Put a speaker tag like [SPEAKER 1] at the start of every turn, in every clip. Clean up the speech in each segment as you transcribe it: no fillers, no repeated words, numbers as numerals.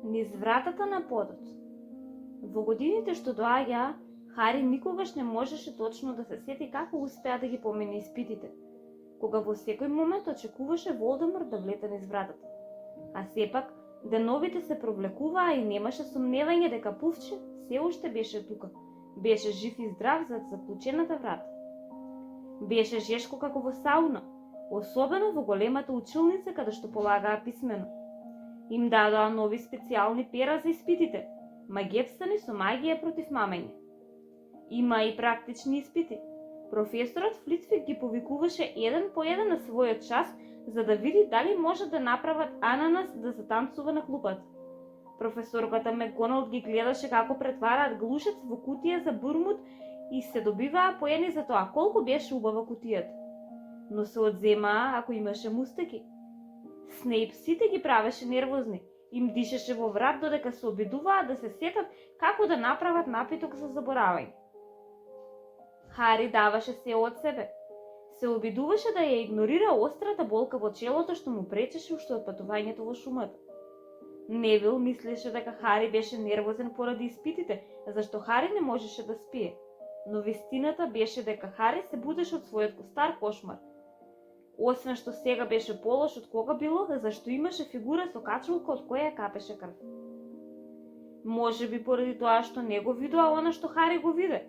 [SPEAKER 1] низ вратата на подот. Во годините што доаѓаа, Хари никогаш не можеше точно да се сети како успеа да ги помине испитите, кога во секој момент очекуваше Волдеморт да влете низ вратата. А сепак, деновите се провлекуваа и немаше сомневање дека Пуфче се уште беше тука, беше жив и здрав зад заклучената врата. Беше жешко како во сауна, особено во големата училница каде што полагаа писмено. Им дадоа нови специјални пера за испитите, магепстани со магија против мамење. Има и практични испити. Професорот Флитвик ги повикуваше еден по еден на својот час, за да види дали може да направат ананас да затанцува на клупата. Професорката Макгоналд ги гледаше како претвараат глушец во кутија за бурмут и се добиваа поени за тоа колку беше убава кутијата. Но се одземаа ако имаше мустаки. Снейп сите ги правеше нервозни, им дишеше во врат додека се обидуваа да се сетат како да направат напиток за заборавање. Хари даваше се од себе. Се обидуваше да ја игнорира острата болка во челото што му пречеше уште од патувањето во шумата. Невил мислеше дека Хари беше нервозен поради испитите, зашто Хари не можеше да спие. Но вистината беше дека Хари се будеше од својот стар кошмар. Освен што сега беше полош од кога било, зашто имаше фигура со качулка од која капеше крв. Може би поради тоа што не го видоа она што Хари го виде,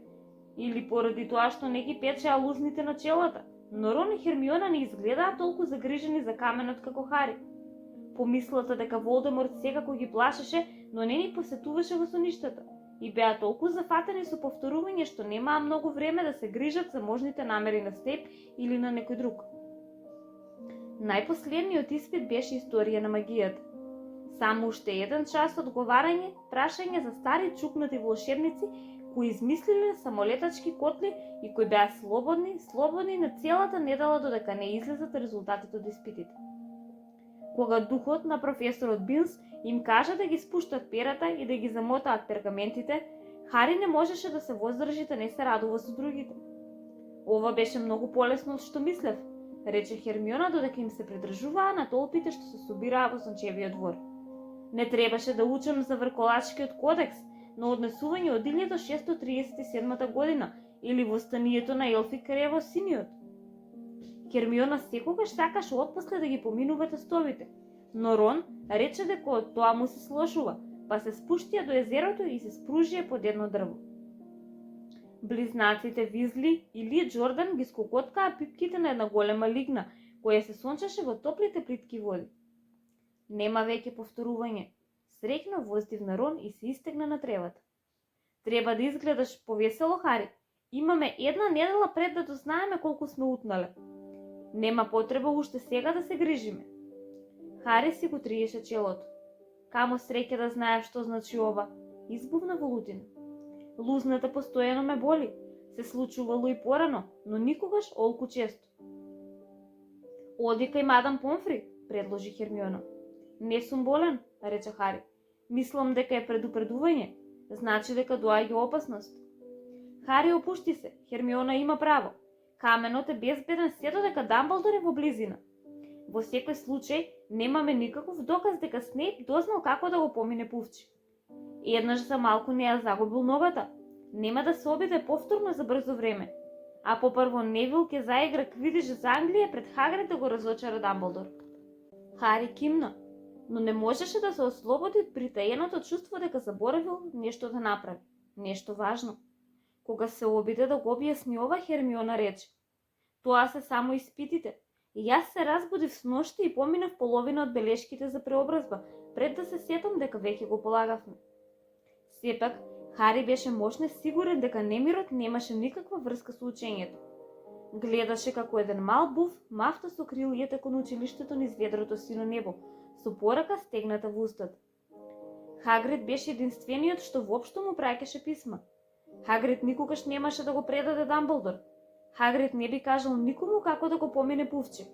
[SPEAKER 1] или поради тоа што не ги печеа лузните на челата, но Рон и Хермиона не изгледаа толку загрижени за каменот како Хари. Помислата дека Волдеморт секако ги плашеше, но не ни посетуваше во соништата, и беа толку зафатени со повторување што немаа многу време да се грижат за можните намери на Снейп или на некој друг. Најпоследниот испит беше историја на магијата. Само уште еден час одговарање, прашање за стари чукнати волшебници кои измислиле самолетачки котли и кои беа слободни на целата недела додека не излезат резултатите од испитите. Кога духот на професорот Бинс им кажа да ги спуштат перата и да ги замотаат пергаментите, Хари не можеше да се воздржи да не се радува со другите. Ова беше многу полесно од што мислев, рече Хермиона додека им се придржуваа на толпите што се собираа во Сончевиот двор. Не требаше да учам за Врколачкиот кодекс на однесување од 1637 година или востанието на Елфи Крево Синиот. Хермиона секогаш сакаше отпосле да ги поминува тестовите, но Рон рече дека од тоа му се слошува, па се спуштија до езерото и се спружија под едно дрво. Близнаците Визли и Ли Джордан ги скокоткаа пипките на една голема лигна, која се сончеше во топлите плитки води. Нема веќе повторување. Среќно воздивна Рон и се истегна на тревата. Треба да изгледаш повесело, Хари. Имаме една недела пред да дознаеме колку сме утнале. Нема потреба уште сега да се грижиме. Хари си го триеше челото. Камо среќа да знаев што значи ова, избувна во лутина. Лузната постојано ме боли. Се случувало и порано, но никогаш олку често. Оди кај мадам Помфри, предложи Хермиона. Не сум болен, рече Хари. Мислам дека е предупредување. Значи дека доаѓа опасност. Хари опушти се. Хермиона има право. Каменот е безбеден се додека Дамблдор е во близина. Во секој случај немаме никаков доказ дека Снейп дознал како да го помине Пуфче. Еднаш за малку не ја загубил ногата. Нема да се обиде повторно за брзо време. А попрво Невил ќе заигра квидиш за Англија пред Хагрид да го разочара Дамблдор. Хари кимна, но не можеше да се ослободи од притаеното чувство дека заборавил нешто да направи, нешто важно. Кога се обиде да го објасни ова, Хермиона рече: "Тоа се само испитите. Јас се разбудив сношти и поминав половина од белешките за преобразба, пред да се сетам дека веќе го полагавме." Сепак, Хари беше мощно сигурен дека немирот немаше никаква врска со учењето. Гледаше како еден мал буф мафта со крилјата кон училиштето низ ведрото сино небо, со порака стегната во устата. Хагрид беше единствениот што воопшто му праќаше писма. Хагрид никогаш немаше да го предаде Дамблдор. Хагрид не би кажал никому како да го помине Пуфче.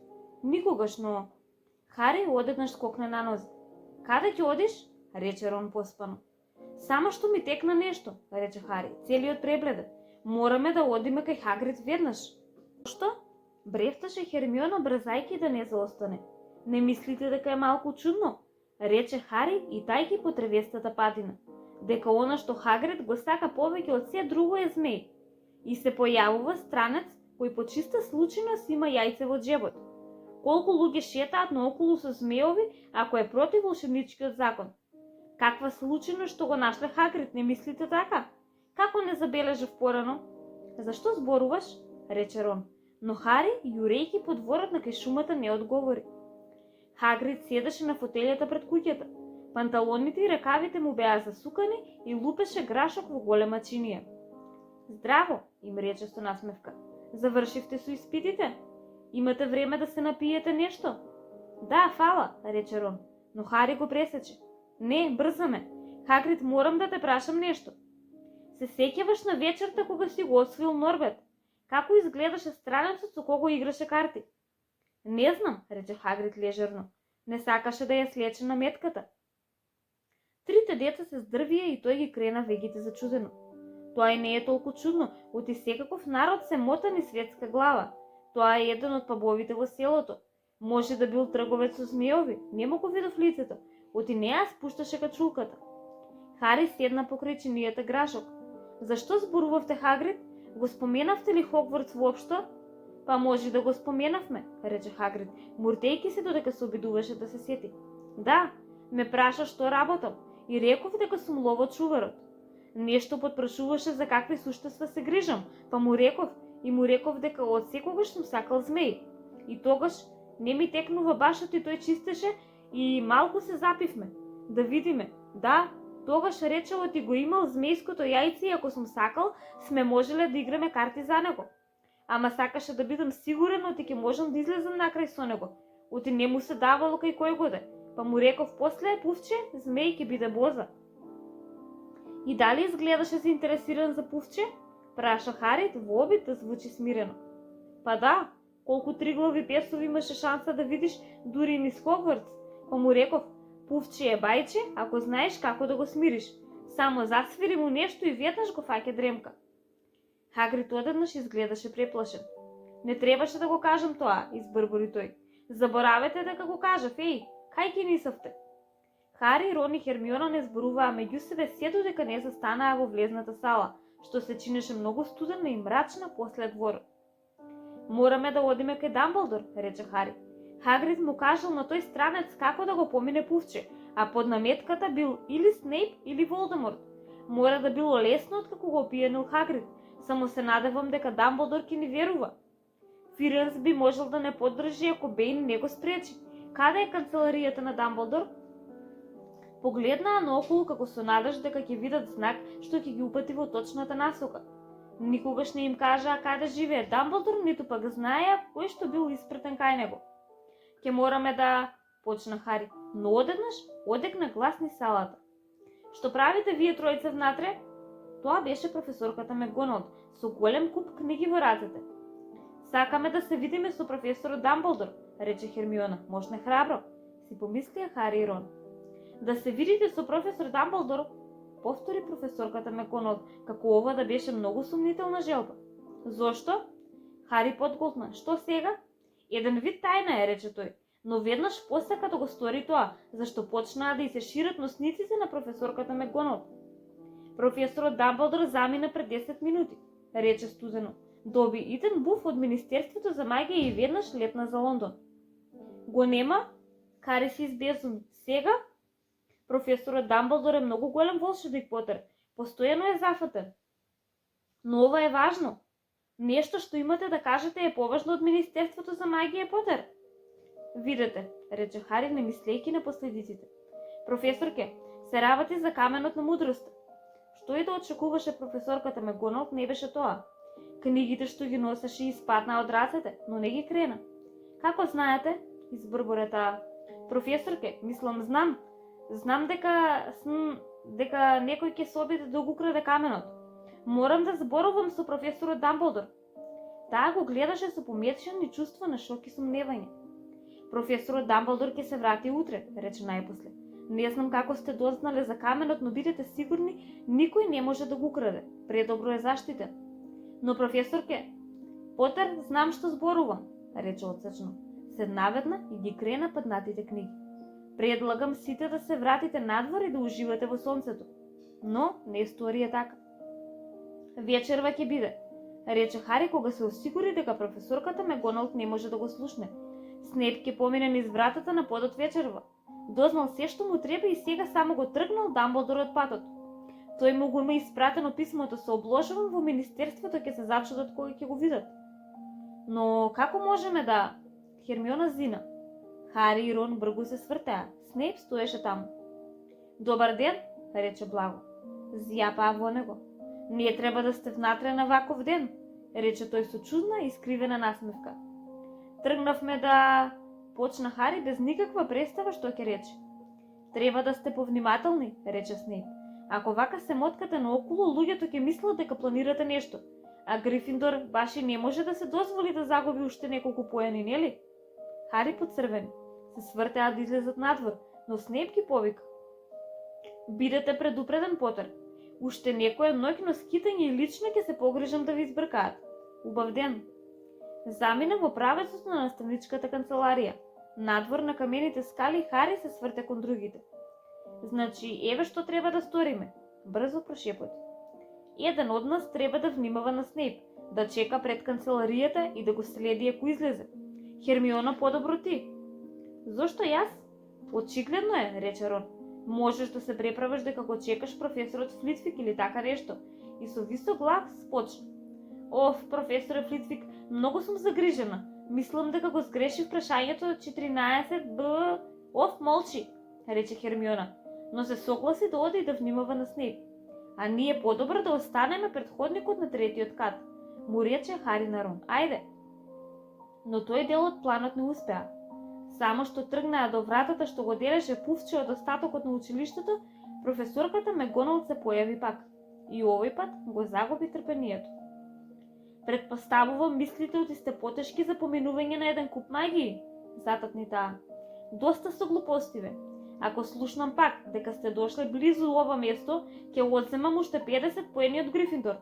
[SPEAKER 1] Никогаш, но... Хари одеднаш скокна на нозе. "Каде ќе одиш?" рече Рон поспано. "Само што ми текна нешто," рече Хари, целиот пребледе. "Мораме да одиме кај Хагрид веднаш." "Што?" брефташе Хермиона брзајки да не заостане. "Не мислите дека е малку чудно? рече Хари и тајки по тревестата падина, дека она што Хагрид го сака повеќе од се друго е змеј. И се појавува странец кој по чиста случајност има јајце во џебот. Колку луѓе шетаат наоколу со змеови ако е против волшебничкиот закон? Каква случајност што го нашле Хагрид, не мислите така? Како не забележав порано? Зашто зборуваш? Рече Рон, но Хари, јурејќи по дворот на кај шумата, не одговори. Хагрид седеше на фотелјата пред куќата. Панталоните и ракавите му беа засукани и лупеше грашок во голема чинија. Здраво, им рече со насмевка. Завршивте со испитите? Имате време да се напиете нешто? Да, фала, рече Рон, но Хари го пресече. Не, брзаме. Хагрид, морам да те прашам нешто. Се сеќаваш на вечерта кога си го освоил Норбет? Како изгледаше странецот со кого играше карти? Не знам, рече Хагрид лежерно. Не сакаше да ја слече на метката. Трите деца се здрвија и тој ги крена вегите зачудено. Тоа и не е толку чудно, оти секаков народ се мотани светска глава. Тоа е еден од пабовите во селото. Може да бил трговец со змеови, не му го видов лицето, оти не ја спушташе качулката. Хари седна покрај чинијата грашок. Зашто зборувавте, Хагрид? Го споменавте ли Хогвартс воопшто? Па може да го споменавме, рече Хагрид, муртејки се додека се обидуваше да се сети. Да, ме праша што работам и реков дека сум ловочуварот. Нешто подпрашуваше за какви суштества се грижам, па му реков дека од секогаш сум сакал змеј. И тогаш не ми текнува башот и тој чистеше и малку се запивме. Да видиме. Да, тогаш речело ти го имал змејското јајце и ако сум сакал, сме можеле да играме карти за него. Ама сакаше да бидам сигурен оти ќе можам да излезам накрај со него. Оти не му се давало кај кој годе. Па му реков после, Пувче, змеј ќе биде боза. И дали изгледаше заинтересиран за Пувче? Праша Хари во обид да звучи смирено. Па да, колку триглави песови имаше шанса да видиш дури низ Хогвартс. Па му реков, Пувче е бајче, ако знаеш како да го смириш. Само засвири му нешто и веднаш го фаќа дремка. Хагрид одеднаш изгледаше преплашен. Не требаше да го кажам тоа, избрбори тој. Заборавете дека го кажав, кај ќе нисавте? Хари, Рон и Хермиона не зборуваа меѓу себе се додека не застанаа во влезната сала, што се чинеше многу студена и мрачна после дворот. Мораме да одиме кај Дамблдор, рече Хари. Хагрид му кажал на тој странец како да го помине Пувче, а под наметката бил или Снейп или Волдеморт. Мора да било лесно откако го опиенил Хагрид, само се надевам дека Дамблдор ќе ни верува. Фиренс би можел да не поддржи ако Бејн не го спречи. Каде е канцеларијата на Дамблдор? Погледнаа наоколу како со надеж дека ќе видат знак што ќе ги упати во точната насока. Никогаш не им кажаа каде живее Дамблдор, ниту пак знаеа кој што бил испретен кај него. Ке мораме да, почна Хари, но одеднаш одекна глас низ салата. Што правите вие тројца внатре? Тоа беше професорката Макгоналд со голем куп книги во рацете. Сакаме да се видиме со професорот Дамблдор, рече Хермиона, можна храбро, си помислија Хари и Рон. Да се видите со професор Дамблдор, повтори професорката Макгоналд, како ова да беше многу сумнителна желба. Зошто? Хари подголтна. Што сега? Еден вид тајна е, рече тој, но веднаш посака да го стори тоа, зашто почнаа да и се шират носниците на професорката Макгоналд. Професорот Дамблдор замина пред 10 минути, рече студено. Доби иден буф од Министерството за магија и веднаш летна за Лондон. Го нема? Хари се избезуми. Сега? Професорот Дамблдор е многу голем волшебник, Потер. Постојано е зафатен. Но ова е важно. Нешто што имате да кажете е поважно од Министерството за магија, Потер. Видете, рече Хари, не мислејќи на последиците. Професорке, се работи за каменот на мудрост. Што и да очекуваше професорката Макгоналд, не беше тоа. Книгите што ги носеше испаднаа од рацете, но не ги крена. Како знаете? Избрборе таа. Професорке, мислам, знам дека некој ќе се обиде да го украде каменот. Морам да зборувам со професорот Дамблдор. Таа го гледаше со помешани чувства на шок и сумневање. Професорот Дамблдор ќе се врати утре, рече најпосле. Не знам како сте дознале за каменот, но бидете сигурни, никој не може да го украде. Предобро е заштитен. Но професорке, Потер, знам што зборувам, рече отсечено. Седна ведна и ги крена паднатите книги. Предлагам сите да се вратите надвор и да уживате во сонцето. Но не стори така. Вечерва ќе биде, рече Хари кога се осигури дека професорката Меголт не може да го слушне. Снейп ќе помине низ вратата на подот вечерва. Дознал се што му треба и сега само го тргнал Дамблдор од патот. Тој му го има испратено писмото, се обложувам во министерството ќе се зачудат кога ќе го видат. Но како можеме да... Хермиона зина. Хари и Рон бргу се свртеа. Снейп стоеше таму. Добар ден, рече благо. Зјапаа во него. Не треба да сте внатре на ваков ден, рече тој со чудна и искривена насмевка. Тргнавме да... Почна Хари без никаква представа што ќе рече. Треба да сте повнимателни, рече Снейп. Ако вака се моткате наоколу, луѓето ќе мислат дека планирате нешто. А Грифиндор баш и не може да се дозволи да загуби уште неколку поени, нели? Хари поцрвени. Се свртеа да излезат надвор, но Снейп ги повика. Бидете предупреден, Потер. Уште некоја ноќно скитање и лично ќе се погрижам да ви избркаат. Убав ден. Замина во правецот на наставничката канцеларија. Надвор на камените скали Хари се сврте кон другите. Значи, еве што треба да сториме. Брзо прошепоти. Еден од нас треба да внимава на Снейп, да чека пред канцеларијата и да го следи ако излезе. Хермиона, подобро ти. Зошто јас? Очигледно е, рече Рон. Можеш да се преправаш дека го чекаш професорот Флитвик или така нешто. И со висок глас почна. Оф, професоре Флитвик, многу сум загрижена. Мислам дека го сгрешив прашањето 14 Оф, молчи, рече Хермиона, но се согласи да оди и да внимава на Снейп. А ние подобро да останеме пред ходникот на третиот кат, му рече Хари на Рон. Ајде. Но тој дел од планот не успеа. Само што тргнаа до вратата што го делеше пуфче од остатокот на училиштето, професорката Меголт се појави пак. И овој пат го загуби трпението. Предпоставувам мислите оти сте потешки за поминување на еден куп магии, зататни таа. Доста со глупостиве. Ако слушнам пак дека сте дошле близу ова место, ќе одземам уште 50 поени од Грифиндор.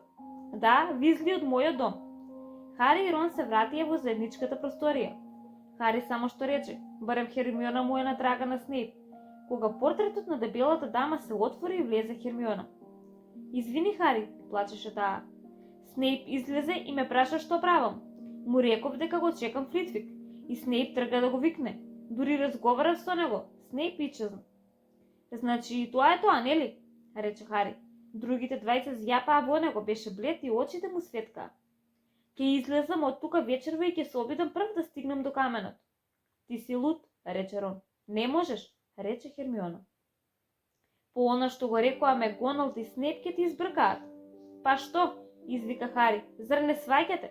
[SPEAKER 1] Да, визли од мојот дом. Хари и Рон се вратија во заедничката просторија. Хари само што рече, барем Хермиона му е на трага на Снейп, кога портретот на дебелата дама се отвори и влезе Хермиона. Извини, Хари, плачеше таа. Снейп излезе и ме праша што правам. Му реков дека го чекам Флитвик и Снейп трга да го викне. Дури разговарав со него. Снейп исчезна. Значи тоа е тоа, нели? Рече Хари. Другите двајца зјапаа во него, беше блед и очите му светкаа. Ке излезам од тука вечерва и ќе се обидам прв да стигнам до каменот. Ти си луд, рече Рон. Не можеш, рече Хермиона. По она што го рекоа Меголт и Снейп ќе ти избркаат. Па што? Извика Хари. Зар не сваќате?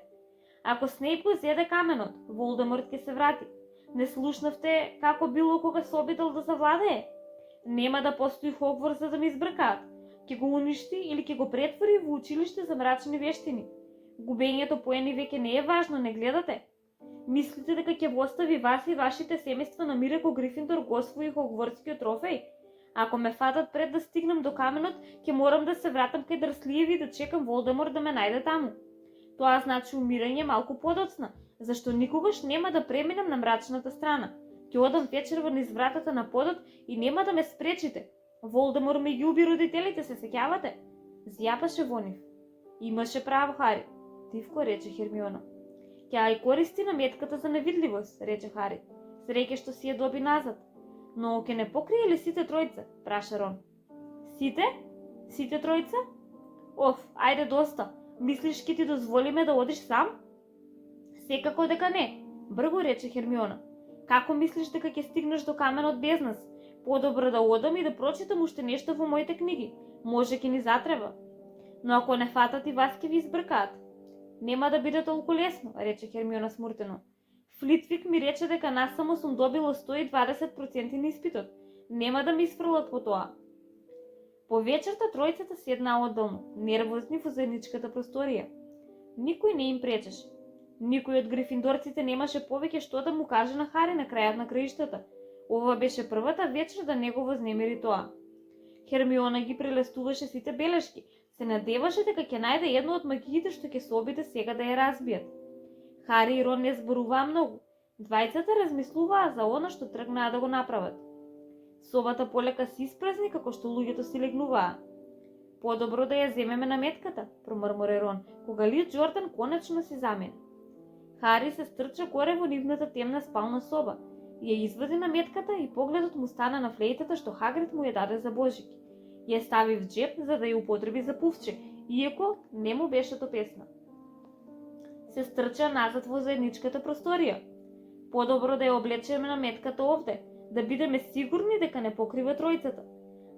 [SPEAKER 1] Ако Снейп го зеде каменот, Волдеморт ќе се врати. Не слушнавте како било кога се обидел да завладее? Нема да постои Хогвартс за да ме избркаат. Ќе го уништи или ќе го претвори во училиште за мрачни вештини. Губењето поени веќе не е важно, не гледате? Мислите дека ќе го остави вас и вашите семејства на мир ако Грифиндор го освои Хогвартскиот трофеј? Ако ме фатат пред да стигнам до каменот, ќе морам да се вратам кај Дрслиеви и да чекам Волдеморт да ме најде таму. Тоа значи умирање малку подоцна, зашто никогаш нема да преминам на мрачната страна. Ќе одам вечерва низ вратата на подот и нема да ме спречите. Волдемор ми ги уби родителите, се сеќавате? Зјапаше во нив. Имаше право, Хари. Тивко рече Хермиона. Ќе ја користи на метката за невидливост, рече Хари. Среќа што си ја доби назад. Но ќе не покрие ли сите тројца? Праша Рон. Сите? Сите тројца? Оф, ајде доста. Мислиш ќе ти дозволиме да одиш сам? Секако дека не, бргу рече Хермиона. Како мислиш дека ќе стигнеш до каменот без нас? Подобро да одам и да прочитам уште нешто во моите книги. Може ќе ни затреба. Но ако не фатат и вас ќе ви избркаат. Нема да биде толку лесно, рече Хермиона смуртено. Флитвик ми рече дека нас само сум добила 120% на испитот. Нема да ми изфрлат по тоа. По вечерта тројцата седнаа одделно, нервозни во заедничката просторија. Никој не им пречеше. Никој од грифиндорците немаше повеќе што да му каже на Хари на крајот на краиштата. Ова беше првата вечер да не го вознемири тоа. Хермиона ги прелестуваше сите белешки, се надеваше дека ќе најде едно од магиите што ќе се обиде сега да ја разбијат. Хари и Рон не зборуваа многу. Двајцата размислуваа за она што тргнаа да го направат. Собата полека се испразни како што луѓето си легнуваа. Подобро да ја земеме наметката, промрмори Рон, кога Ли Џордан конечно си замина. Хари се стрча горе во нивната темна спална соба, ја извади наметката и погледот му стана на флейтата што Хагрид му ја даде за Божик. Ја стави в джеп за да ја употреби за пувче, иако не му беше топесна. Се стрча назад во заедничката просторија. Подобро да ја облечеме наметката овде, да бидеме сигурни дека не покрива тројцата.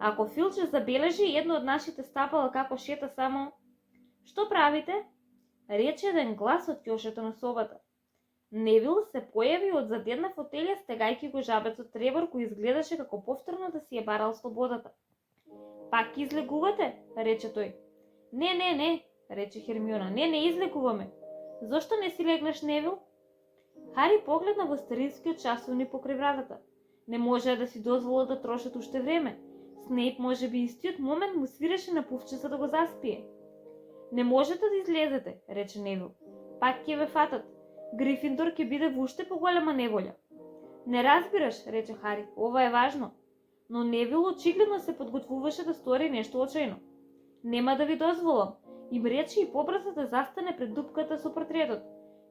[SPEAKER 1] Ако Филч забележи едно од нашите стапала како шета само... Што правите? Рече еден глас од ќошето на собата. Невил се појави од зад една фотелја стегајќи го жабецот Тревор кој изгледаше како повторно да си ја барал слободата. Пак излегувате? Рече тој. Не, рече Хермиона. Не излегуваме. Зошто не си легнеш, Невил? Хари погледна во старинскиот часовник покрај вратата. Не можеа да си дозволат да трошат уште време. Снейп може би истиот момент му свиреше на пувче за да го заспие. Не можете да излезете, рече Невил. Пак ќе ве фатат. Грифиндор ќе биде во уште поголема неволја. Не разбираш, рече Хари. Ова е важно. Но Невил очигледно се подготвуваше да стори нешто очајно. Нема да ви дозволам. Им рече и побрза да застане пред дупката со портретот.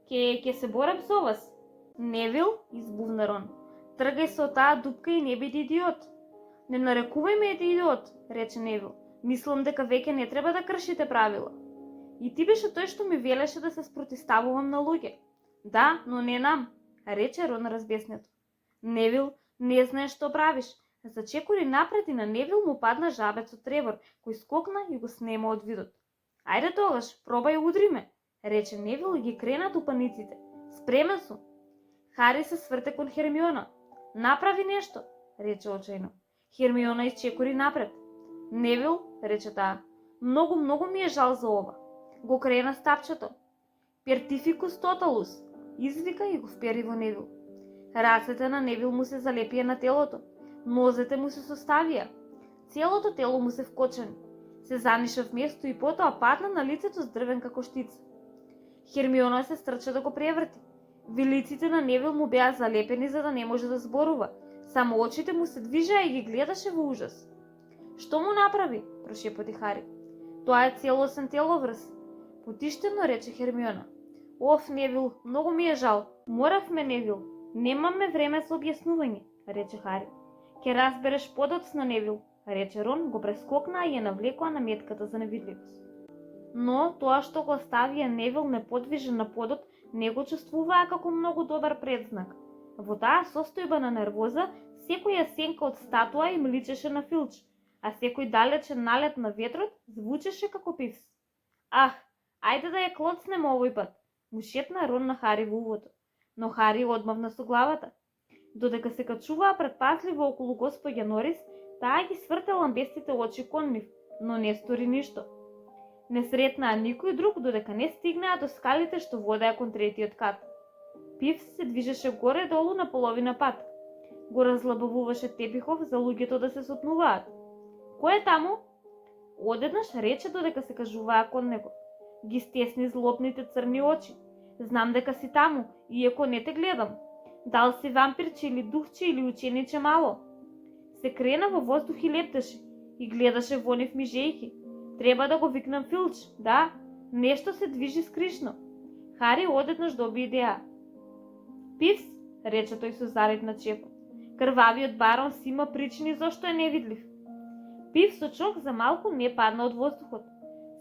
[SPEAKER 1] Ке се борам со вас. Невил, избувна Рон. Тргај со таа дупка и не биди идиот. Не нарекувај ме идиот, рече Невил. Мислам дека веќе не треба да кршите правила. И ти беше тој што ми велеше да се спротиставувам на луѓе. Да, но не нам, рече Рон разбеснето. Невил, не знаеш што правиш. Зачекори напред и на Невил му падна жабецот Тревор, кој скокна и го снема од видот. Ајде тогаш, пробај удри ме, рече Невил и ги крена тупаниците. Спремен сум. Хари се сврте кон Хермиона. Направи нешто, рече очајно. Хермиона изчекори напред. Невил, рече таа, многу ми е жал за ова. Го крена стапчето. Пертификус тоталус, извика и го впери во Невил. Рацете на Невил му се залепија на телото. Нозете му се составија. Целото тело му се вкочани. Се заниша вместо и потоа падна на лицето здрвен како штица. Хермиона се стрча да го преврти. Вилиците на Невил му беа залепени за да не може да зборува. Само очите му се движеа и ги гледаше во ужас. Што му направи? Прошепоти Хари. Тоа е целосен теловрз. Потиштено рече Хермиона. Оф, Невил, многу ми е жал. Моравме, Невил. Немаме време за објаснување, рече Хари. Ке разбереш подоцна, Невил, рече Рон, го прескокна и ја навлекоа наметката за невидливост. Но тоа што го оставија Невил неподвижен на подот, не го чувствуваа како многу добар предзнак. Во таа состојба на нервоза, секоја сенка од статуа им личеше на Филч, а секој далечен налет на ветрот звучеше како Пивс. Ах, ајде да ја клоцнеме овој пат, му шепна Рон на Хари во увото. Но Хари одмавна со главата. Додека се качуваа предпазливо околу господја Норис, таа ги сврте ламбестите очи кон нив, но не стори ништо. Не сретнаа никој друг додека не стигнаа до скалите што водеа кон третиот кат. Пивс се движеше горе-долу на половина пат. Го разлабавуваше тепихов за луѓето да се сопнуваат. Кој е таму? Одеднаш рече додека се кажуваа кон него. Ги стесни злобните црни очи. Знам дека си таму, иако не те гледам. Дал си вампирче или духче или учениче мало? Се крена во воздух и лептеше и гледаше во нив мижејки. Треба да го викнам Филч, да, нешто се движи скришно. Хари одеднаш доби идеја. Пивс, рече тој со зарив на чепот. Крвавиот барон си има причини зошто е невидлив. Пивс со чок за малку не падна од воздухот.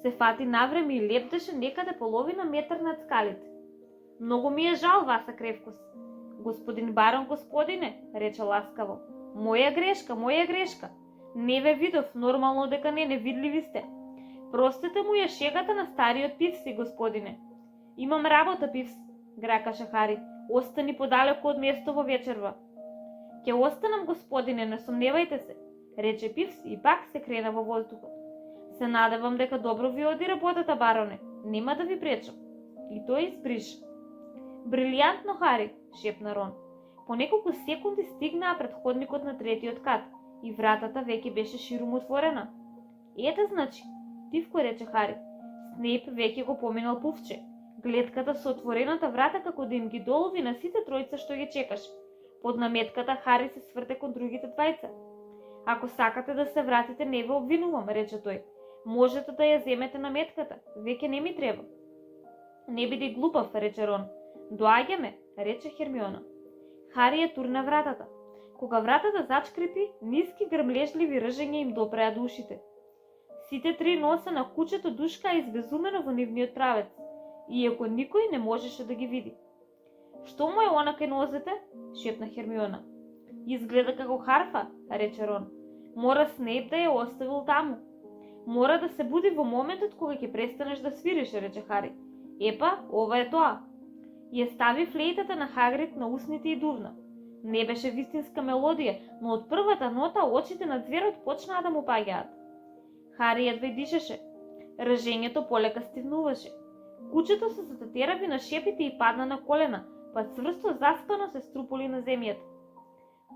[SPEAKER 1] Се фати навреме и лептеше некаде половина метар над скалите. Многу ми е жал, Васа Кревкос. Господин барон, господине, рече ласкаво. Моја грешка. Не ве видов, нормално дека не невидливи сте. Простете му ја шегата на стариот Пивси, господине. Имам работа, Пивс, гракаше Хари. Остани подалеку од место во вечерва. Ке останам, господине, не сомневајте се, рече Пивс и пак се крена во воздухот. Се надевам дека добро ви оди работата, бароне. Нема да ви пречам. И тој избриша. Брилијантно, Хари, шепна Рон. По неколку секунди стигнаа пред ходникот на третиот кат и вратата веќе беше ширум отворена. Ете, значи, тивко рече Хари. Снейп веќе го поминал пувче. Гледката со отворената врата како да им ги долови на сите тројца што ги чекаше. Под наметката Хари се сврте кон другите двајца. Ако сакате да се вратите, не ве обвинувам, рече тој. Можете да ја земете на метката, веќе не ми треба. Не биди глупав, рече Рон. Доаѓаме, рече Хермиона. Хари ја турна вратата. Кога вратата зачкрипи, ниски грмлежливи ржења им допреа до ушите. Сите три носа на кучето душка избезумено во нивниот правец, иако никој не можеше да ги види. Што му е она кај нозете? Шепна Хермиона. Изгледа како харфа, рече Рон. Мора Снейп да ја оставил таму. Мора да се буди во моментот кога ќе престанеш да свириш, рече Хари. Епа, ова е тоа. Ја стави флейтата на Хагрид на усните и дувна. Не беше вистинска мелодија, но од првата нота очите на зверот почнаа да му паѓаат. Хари едва дишеше. Ржењето полека стивнуваше. Кучето се затетeraви на шепите и падна на колена, па цврсто заспано се струполи на земјата.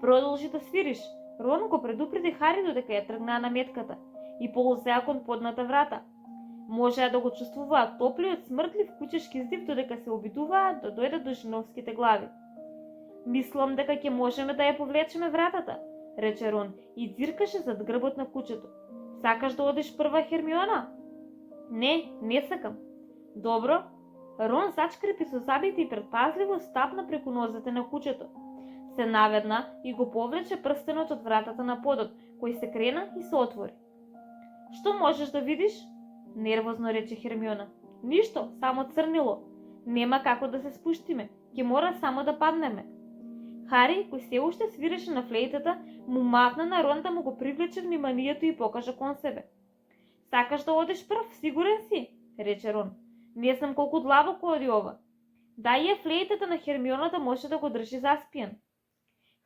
[SPEAKER 1] Продолжи да свириш. Рон го предупреди Хари додека ја тргнаа на метката и ползеа кон подната врата. Можеа да го чувствуваат топлиот смртлив кучешки здив додека се обидуваат да дојдат до женовските глави. Мислам дека ќе можеме да ја повлечеме вратата, рече Рон и дзиркаше зад грбот на кучето. Сакаш да одиш прва, Хермиона? Не сакам. Добро. Рон зачкрепи со забите и предпазливо стапна преку нозете на кучето. Се наведна и го повлече прстенот од вратата на подот, кој се крена и се отвори. Што можеш да видиш? Нервозно рече Хермиона. Ништо, само црнило. Нема како да се спуштиме, ќе мора само да паднеме. Хари, кој се уште свиреше на флейтата, му мавна на Рон да му го привлече вниманието и покажа кон себе. Сакаш да одиш прв, сигурен си? Рече Рон. Не знам колку длабоко оди ова. Дај ја флейтата на Хермиона да може да го држи заспиен.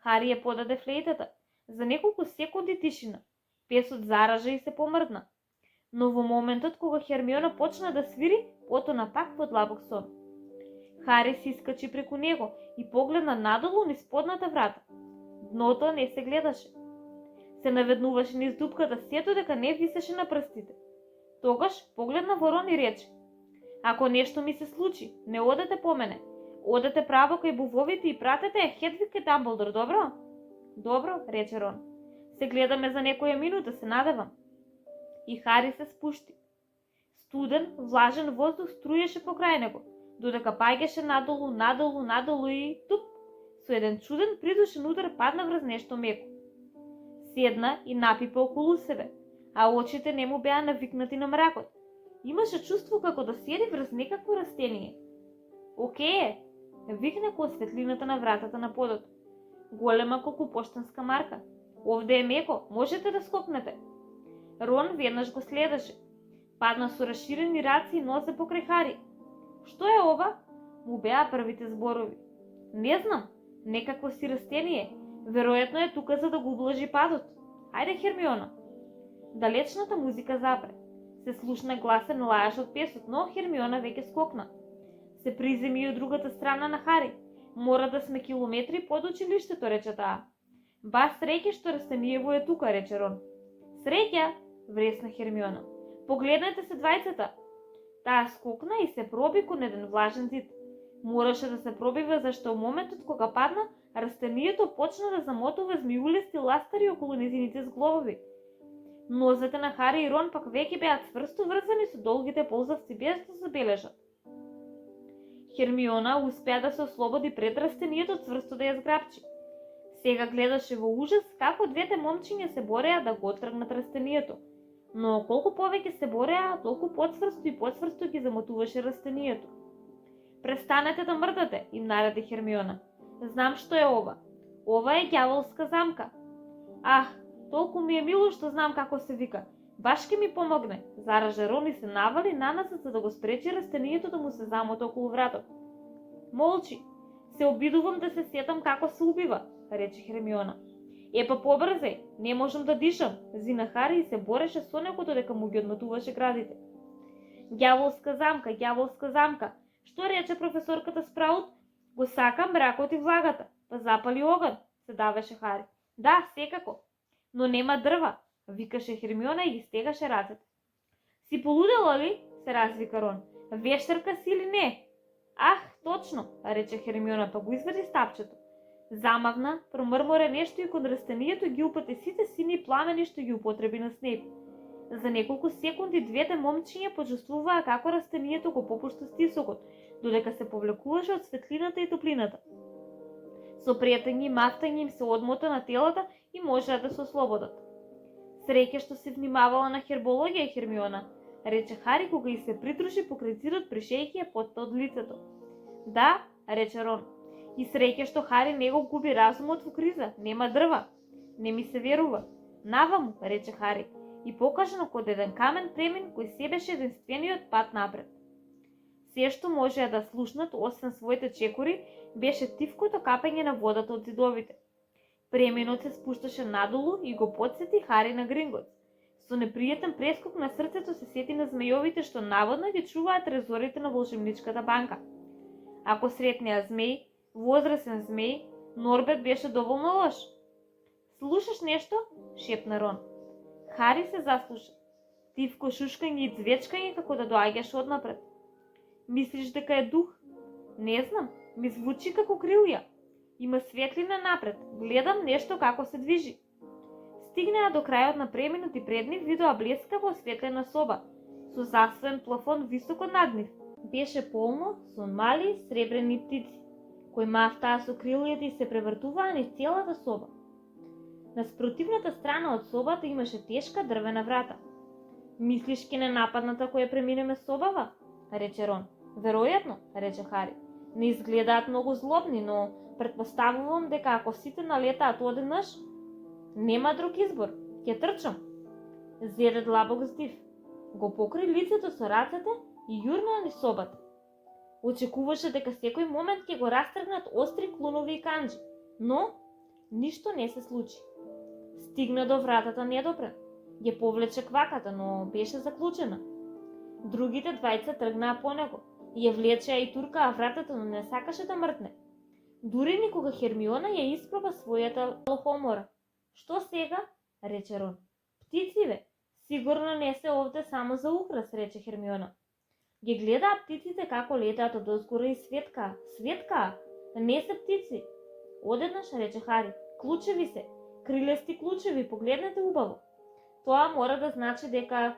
[SPEAKER 1] Хари ја подаде флейтата. За неколку секунди тишина. Песот заража и се помрдна. Но во моментот кога Хермиона почна да свири, потона пак во длабок сон. Хари се искачи преку него и погледна надолу низ подната врата. Дното не се гледаше. Се наведнуваше низ дупката сето дека не висеше на прстите. Тогаш погледна во Рон и рече: Ако нешто ми се случи, не одете по мене. Одете право кај бувовите и пратете ја Хедвиг кај Дамблдор, добро? Добро, рече Рон. Се гледаме за некоја минута, се надевам. И Хари се спушти. Студен, влажен воздух струјеше покрај него, додека паѓаше надолу и туп, со еден чуден придушен удар падна врз нешто меко. Седна и напипа околу себе, а очите не му беа навикнати на мракот. Имаше чувство како да седи врз некакво растение. Океј, викна кон светлината на вратата на подот. Голема колку поштанска марка. Овде е меко, можете да скокнете. Рон веднаш го следеше. Падна со расширени раци и нозе покрај Хари. Што е ова? Му беа првите зборови. Не знам, некакво си растение. Веројатно е тука за да го ублажи падот. Ајде, Хермиона. Далечната музика запре. Се слушна гласен лајаш од песот, но Хермиона веќе скокна. Се приземи од другата страна на Хари. Мора да сме километри под училиштето, рече таа. Ба среќа што растениево е тука, рече Рон. Среќа, вресна Хермиона. Погледнете се двајцата. Таа скокна и се проби кон еден влажен зид. Мораше да се пробива зашто во моментот кога падна, растението почна да замотува змиулести ластари околу незините зглобови. Нозете на Хари и Рон пак веќе беа цврсто врзани со долгите ползавци без да забележат. Хермиона успеа да се ослободи пред растението цврсто да ја зграбчи. Сега гледаше во ужас како двете момчиња се бореа да го оттргнат растението. Но колку повеќе се бореа, толку потцврсто ги замотуваше растението. Престанете да мрдате, им нареди Хермиона. Знам што е ова. Ова е ѓаволска замка. Ах, толку ми е мило што знам како се вика. Баш ке ми помогне. Заража Рон и се навали наназад за да го спречи растението да му се замота околу вратот. Молчи. Се обидувам да се сетам како се убива, рече Хермиона. Епа побрзај, не можам да дишам, зина Хари и се бореше со него додека му ги одметуваше градите. Ѓаволска замка. Што рече професорката Спраут? Го сакам бракот и влагата. Па запали оган, се давеше Хари. Да, секако. Но нема дрва, викаше Хермиона и ги стегаше рацете. Си полудела ли? Се развика Рон. Вештарка си или не? Ах, точно, рече Хермиона, па го извади стапчето. Замавна, промрморе нешто и кон растенијето ги упати сите сини пламени што ги употреби на снег. За неколку секунди двете момчиња почувствуваа како растенијето го попушта стисокот, додека се повлекуваше од светлината и топлината. Со претење и мафтање им се одмота на телата и можеа да се ослободат. Среќа што се внимавала на хербологија, Хермиона, рече Хари кога и се придружи покрај зидот пришејќи ја потта од лицето. Да, рече Рон. И среќа што Хари не го губи разумот во криза, нема дрва. Не ми се верува. Наваму, рече Хари, и покажа на код еден камен премин кој се беше единствениот пат напред. Се што можеа да слушнат, освен своите чекори, беше тивкото капење на водата од зидовите. Преминот се спушташе надолу и го потсети Хари на Гринготс. Со непријатен прескок на срцето се сети на змејовите што наводно ги чуваат трезорите на волшебничката банка. Ако сретнеа змеј, возрасен змеј, Норберт беше доволно лош. Слушаш нешто? Шепна Рон. Хари се заслуша. Тивко шушкање и звечкање како да доаѓаш однапред. Мислиш дека е дух? Не знам, ми звучи како крилја. Има светлина напред, гледам нешто како се движи. Стигнаа до крајот на преминот и пред нив видоа блескаво осветлена соба, со засвоен плафон високо над нив. Беше полно со мали сребрени птици, кои мафтаа со крилјата и се превртуваа низ целата соба. На спротивната страна од собата имаше тешка дрвена врата. Мислиш ке не нападната која преминеме собава? Рече Рон. Веројатно, рече Хари. Не изгледаат многу злобни, но претпоставувам дека ако сите налетаат одеднаш, нема друг избор. Ќе трчам. Зеде длабок здив. Го покри лицето со рацете и јурна низ собата. Очекуваше дека секој момент ќе го растргнат остри клунови и канџи, но ништо не се случи. Стигна до вратата недопрен. Ја повлече кваката, но беше заклучена. Другите двајца тргнаа по него. Ја влечеа и туркаа вратата, но не сакаше да мртне. Дури никога Хермиона ја испроба својата лохомора. Што сега? Рече Рон. Птици бе, сигурно не се овде само за украс, рече Хермиона. Ги гледаа птиците како летаат од озгора и светкаа, не се птици. Одеднаш, рече Хари, клучеви се, крилести клучеви, погледнете убаво. Тоа мора да значи дека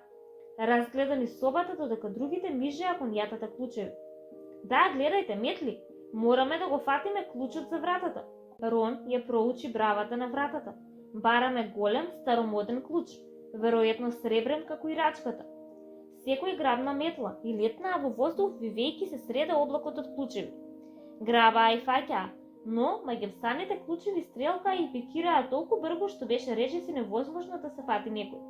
[SPEAKER 1] разгледа низ собата додека другите мижеа кон јатата клучеви. Да, гледајте, метли, мораме да го фатиме клучот за вратата. Рон ја проучи бравата на вратата. Бараме голем, старомоден клуч, веројатно сребрен како и рачката. Секој грабна метла и летнаа во воздух вивејќи се среде облакот од клучеви. Грабаа и фаќаа, но маѓевсаните клучеви стрелкаа и пикираа толку брзо што беше речиси невозможно да се фати некој.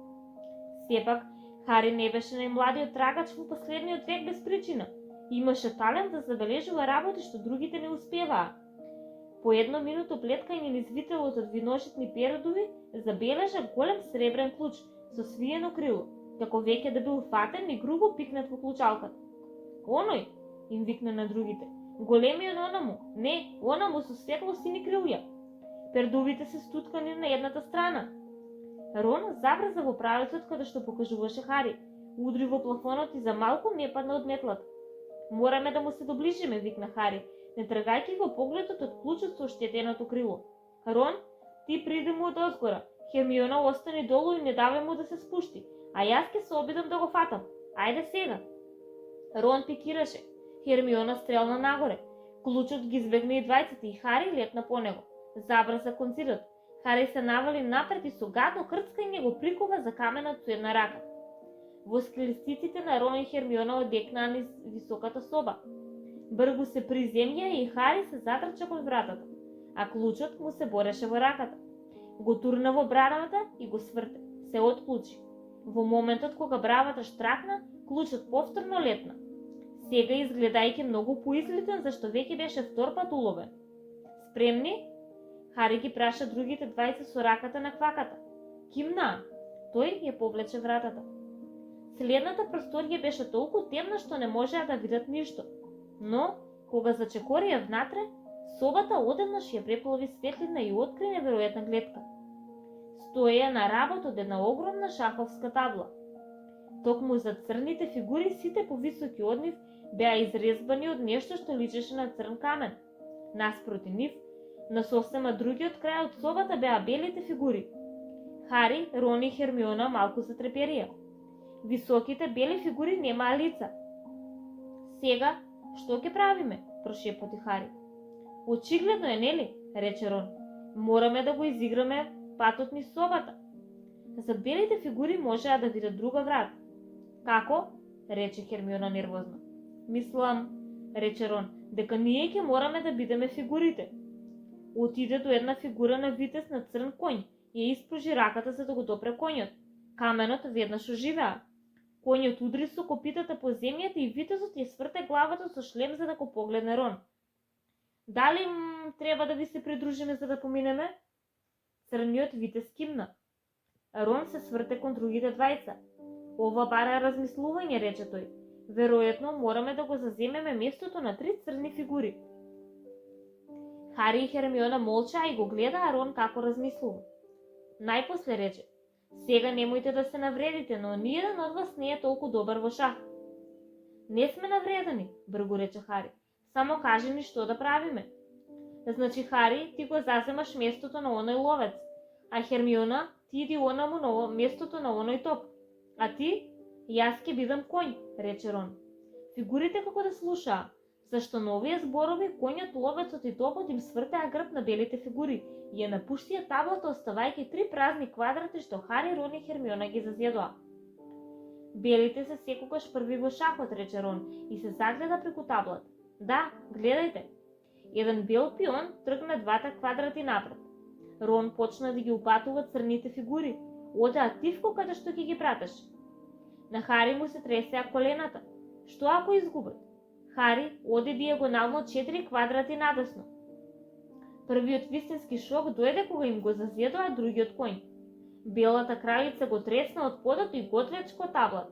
[SPEAKER 1] Сепак, Хари не беше најмладиот трагач во последниот век без причина. Имаше талент да забележува работи што другите не успеваа. По едно минуто плеткање низ вителот од виножитни перодови забележа голем сребрен клуч со свиено крило, како веќе да бил фатен и грубо пикнат во клучалката. Оној, им викна на другите, големиот онаму, не, онаму со светло сини крилја. Пердовите се стуткани на едната страна. Рон забрза во правецот каде што покажуваше Хари, удри во плафонот и за малку не падна од метлата. Мораме да му се доближиме, викна Хари, не тргајќи го погледот од клучот со оштетеното крило. Рон, ти приди му од озгора, Хермиона остани долу и не давај му да се спушти, а јас ќе се обидам да го фатам. Ајде сега. Рон пикираше, Хермиона стрелна нагоре. Клучот ги избегна и двајцата и Хари летна по него. Забрза кон зидот. Хари се навали напред и со гадно крцкање го прикува за каменот со една рака. Во скелестиците на Рон и Хермиона одекнаа низ високата соба. Бргу се приземја и Хари се затрча кон вратата, а клучот му се бореше во раката. Го турна во браната и го сврте. Се отклучи. Во моментот кога бравата штракна, клучот повторно летна. Сега изгледајќи многу поизлетен, зашто веќе беше втор пат уловен. Спремни? Хари ги праша другите двајца со раката на кваката. Кимнаа. Тој ја повлече вратата. Следната просторија беше толку темна што не можеа да видат ништо. Но, кога зачекорија внатре, собата одеднаш ја преплови светлина и откри неверојатна гледка. Стоеја на работ од една огромна шаховска табла. Токму за црните фигури сите повисоки од нив беа изрезбани од нешто што личеше на црн камен. Наспроти нив, На сосема другиот крај од собата беа белите фигури. Хари, Рон и Хермиона малку затреперија. Високите бели фигури немаа лица. Сега, што ќе правиме? Прошепоти Хари. Очигледно е, нели? Рече Рон. Мораме да го изиграме патот низ собата. За белите фигури можеа да видат друга врата. Како? Рече Хермиона нервозно. Мислам, рече Рон, дека ние ќе мораме да бидеме фигурите. Отиде до една фигура на витез на црн коњ и ја испружи раката за да го допре коњот. Каменот веднаш оживеа. Коњот удри со копитата по земјата и витезот ја сврте главата со шлем за да го погледне Рон. Дали треба да ви се придружиме за да поминеме? Црниот витез кимна. Рон се сврте кон другите двајца. Ова бара размислување, рече тој. Веројатно мораме да го заземеме местото на 3 црни фигури. Хари и Хермиона молчаа и го гледаа Рон како размислува. Најпосле рече: сега немојте да се навредите, но ниеден од вас не е толку добар во шах. Не сме навредени, бргу рече Хари. Само кажи ни што да правиме. Значи, Хари, ти го заземаш местото на оној ловец, а Хермиона, ти иди онаму на местото на оној топ. А ти, јас ќе бидам коњ, рече Рон. Фигурите како да слушаа, зашто на овие зборови коњот, ловецот и топот им свртеа грб на белите фигури и ја напуштија таблата, оставајќи 3 празни квадрати што Хари, Рон и Хермиона ги зазјадоа. Белите се секогаш први во шахот, рече Рон и се загледа преку таблата. Да, гледајте. Еден бел пион тргна 2 квадрати напред. Рон почна да ги упатува црните фигури. Одеа тивко каде што ќе ги пратеш. На Хари му се тресеа колената. Што ако изгубат? Хари оди дијагонално 4 квадрати надесно. Првиот вистински шок дојде кога им го зазједоа другиот коњ. Белата кралица го тресна од подот и го отлечко таблат,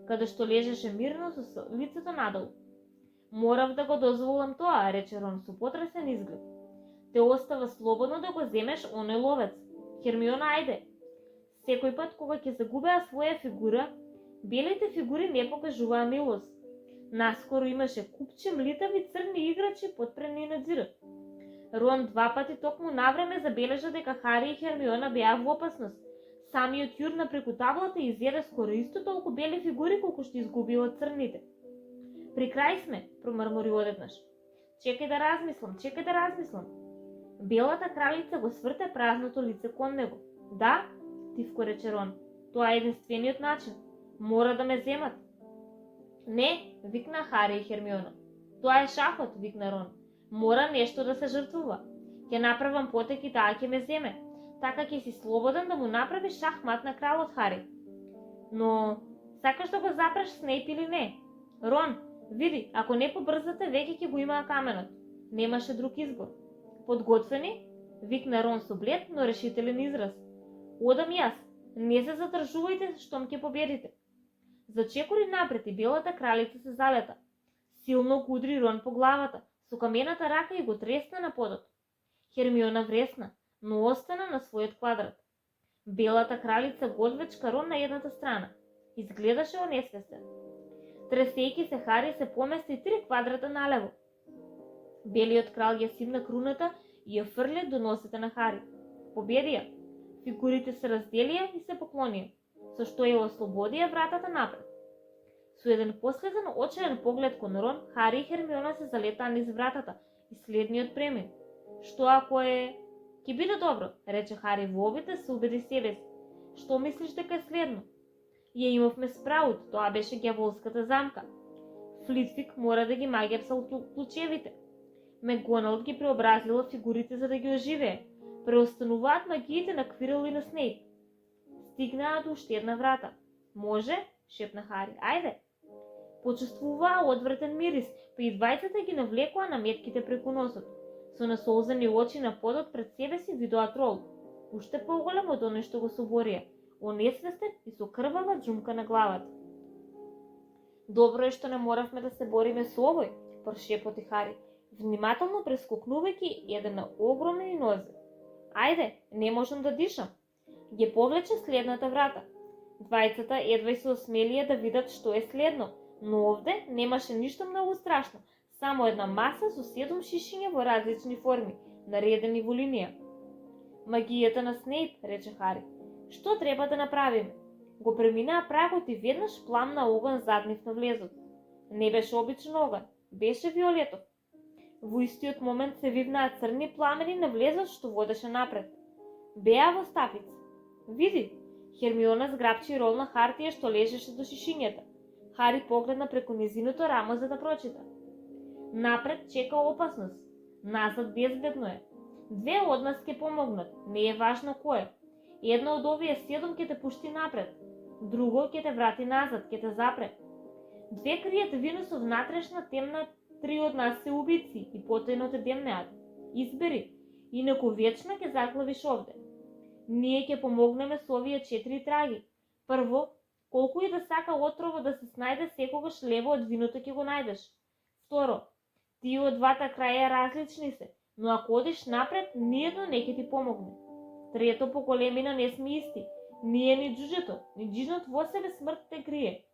[SPEAKER 1] каде што лежеше мирно со лицето надолу. Морав да го дозволам тоа, рече Рон со потресен изглед. Те остава слободно да го земеш оној ловец. Хермиона, ајде. Секој пат кога ќе загубеа своја фигура, белите фигури не покажуваа милост. Наскоро имаше купче млитави црни играчи подпрени надзират. Рон 2 пати токму навреме забележа дека Хари и Хермиона беа во опасност. Самиот јурна преку таблата и изједе скоро исто толку бели фигури колку што изгуби од црните. При крај сме, промрмори одеднаш. Чекај да размислам. Белата кралица го сврте празното лице кон него. Да, тивко рече Рон, тоа е единствениот начин. Мора да ме земат. Не, викна Хари и Хермиона. Тоа е шахот, викна Рон. Мора нешто да се жртвува. Ќе направам потек и таа ќе ме земе. Така ќе си слободен да му направиш шахмат на кралот, Хари. Но, сакаш да го запреш Снейп или не? Рон, види, ако не побрзате, веќе ќе го имаа каменот. Немаше друг избор. Подготвени? Викна Рон со блед, но решителен израз. Одам јас. Не се задржувајте штом ќе победите. Зачекори напред и белата кралица се залета. Силно го удри Рон по главата, со камената рака и го тресна на подот. Хермиона вресна, но остана на својот квадрат. Белата кралица го одвечка Рон на едната страна. Изгледаше онесвестен. Тресејки се, Хари се помести 3 квадрата налево. Белиот крал ја симна круната и ја фрле до носите на Хари. Победија. Фигурите се разделија и се поклонија, со што ја ослободија вратата напред. Со еден последен очаен поглед кон Рон, Хари и Хермиона се залетаа низ вратата и следниот премин. Што ако е... Ќе биде добро, рече Хари во обид да се убеди себе си. Што мислиш дека е следно? Ја имавме справут, тоа беше ѓаволската замка. Флитвик мора да ги магепсал клучевите. Меганол ги преобразила фигурите за да ги оживее. Преостануваат магиите на Квирл и на Снейп. Стигнаа до уште една врата. Може? Шепна Хари. Ајде. Почувствуваа одвратен мирис, па и двајцата ги навлекоа наметките преку носот. Со насолзени очи на подот пред себе си видоа трол. Уште поголем од оној што го соборија. Онесвестен и со крвава џумка на главата. Добро е што не моравме да се бориме со овој, прошепоти Хари, внимателно прескокнувајќи една огромни нозе. Ајде, не можам да дишам. Ги повлече следната врата. Двајцата едва се осмелија да видат што е следно, но овде немаше ништо многу страшно, само една маса со 7 шишиња во различни форми, наредени во линија. Магијата на Снейп, рече Хари. Што треба да направиме? Го преминаа прагот и веднаш пламна оган заднив на влезот. Не беше обичен оган, беше виолетов. Во истиот момент се вивнаа црни пламени на влезот што водеше напред. Беа во стапица. Види, Хермиона зграбчи рол на хартија што лежеше до шишињата. Хари погледна преку незиното рамо за да прочита. Напред чека опасност, назад безбедно е. Две од нас ќе помогнат, не е важно кој. Едно од овие 7 ќе те пушти напред, друго ќе те врати назад, ќе те запре. Две кријат вино со внатрешна темна, 3 од нас се убици и потајно те демнеат. Избери, инаку вечно ќе заглавиш овде. Ние ќе помогнеме со овие 4 траги. Прво, колку и да сака отрово да се снајде, секогаш лево од виното ќе го најдеш. Второ, тие од двата краја различни се, но ако одиш напред, ниедно не ќе ти помогне. Трето, по големина не сме исти. Ние ни џуџето, ни џинот во себе смрт те крие.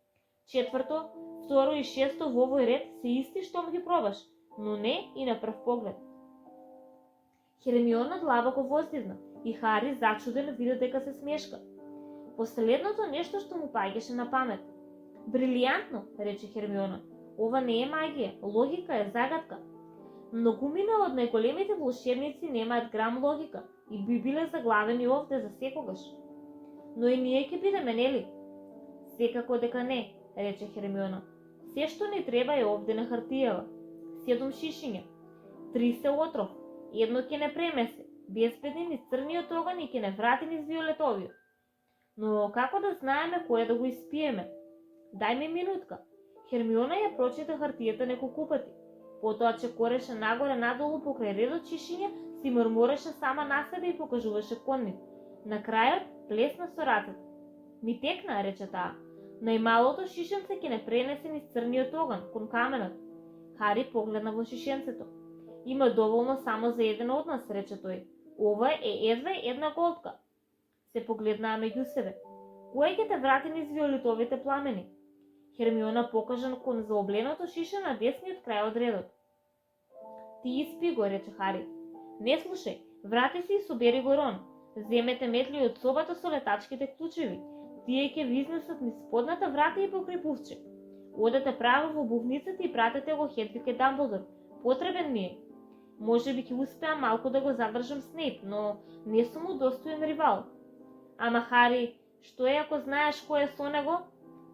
[SPEAKER 1] Четврто, второ и шесто во овој ред се исти штом ги пробаш, но не и на прв поглед. Хермиона длабоко воздивна и Хари зачуден вида дека се смешка. Последното нешто што му паѓаше на памет. Брилијантно, рече Хермиона. Ова не е магија, логика е загадка. Многумина од најголемите волшебници немаат грам логика и би биле заглавени овде за секогаш. Но и ние ќе бидеме, нели? Секако дека не, рече Хермиона. Се што ни треба е овде на хартијава. 7 шишиња, 3 се отров, едно ќе не премесе, безбедни низ црниот оган и ќе не врати низ виолетовиот. Но како да знаеме кој да го испиеме? Дај ми минутка. Хермиона ја прочита хартијата неколку пати. Потоа чекореше нагоре надолу покрај редот шишиња, си мрмореше сама на себе и покажуваше кон нив. На крајот плесна со рацете. Ми текна, рече таа. Најмалото шишенце ќе не пренесе низ црниот оган, кон каменот. Хари погледна во шишенцето. Има доволно само за еден од нас, рече тој. Ова е едва една голтка. Се погледнаа меѓу себе. Кој ќе те врати низ виолетовите пламени? Хермиона покажа кон заобленото шише на десниот крај од редот. Ти испи го, рече Хари. Не слушај, врати се и собери го Рон. Земете метли од собата со летачките клучеви. Тие ќе ви изнесат низ сподната врата и покрај пувче. Одете право во бувницата и пратете го Хедвиг и Дамблдор. Потребен ми е. Може би ќе успеам малку да го задржам Снейп, но не сум му достоен ривал. Ама Хари, што е ако знаеш кој е со него?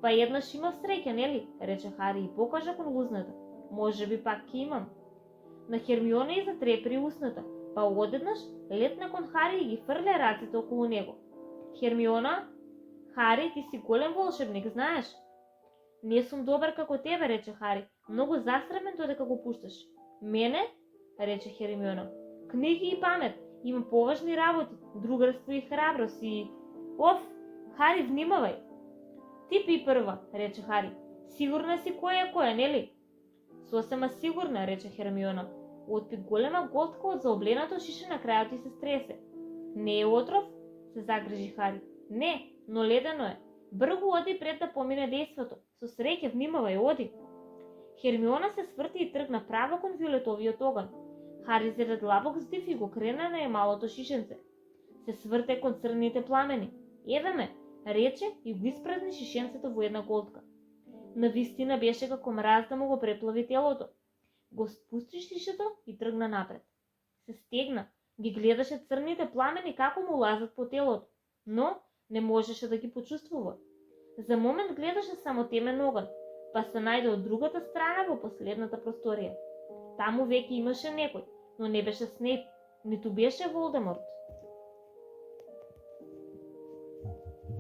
[SPEAKER 1] Па еднаш имав среќа, нели? Рече Хари и покажа кон лузната. Може би пак ќе имам. На Хермиона и затрепери устната, па одеднаш летна кон Хари и ги фрле раците околу него. Хермиона, Хари, ти си голем волшебник, знаеш? Не сум добар како тебе, рече Хари. Многу засрамен додека го пушташ. Мене? Рече Хермиона. Книги и памет, има поважни работи, другарство и храброст и... Оф, Хари, внимавај! Ти пи прва, рече Хари. Сигурна си кој е, нели? Сосема сигурна, рече Хермиона. Отпи голема голтка од заобленото шише на крајот и се стресе. Не е отров? Се загрижи Хари. Не, но ледено е. Бргу оди пред да помине дејството. Со среќа, внимавај, оди. Хермиона се сврти и тргна право кон виолетовиот оган. Хари зеде длабок здив и го крена на малото шишенце. Се сврте кон црните пламени. Еве ме, рече и го испразни шишенцето во една голтка. Навистина беше како мраз да му го преплави телото. Го спусти шишето и тргна напред. Се стегна, ги гледаше црните пламени како му лазат по телото, но не можеше да ги почувствува. За момент гледаше само темен оган, па се најде од другата страна во последната просторија. Таму веќе имаше некој, но не беше Снейп, ниту беше Волдеморт.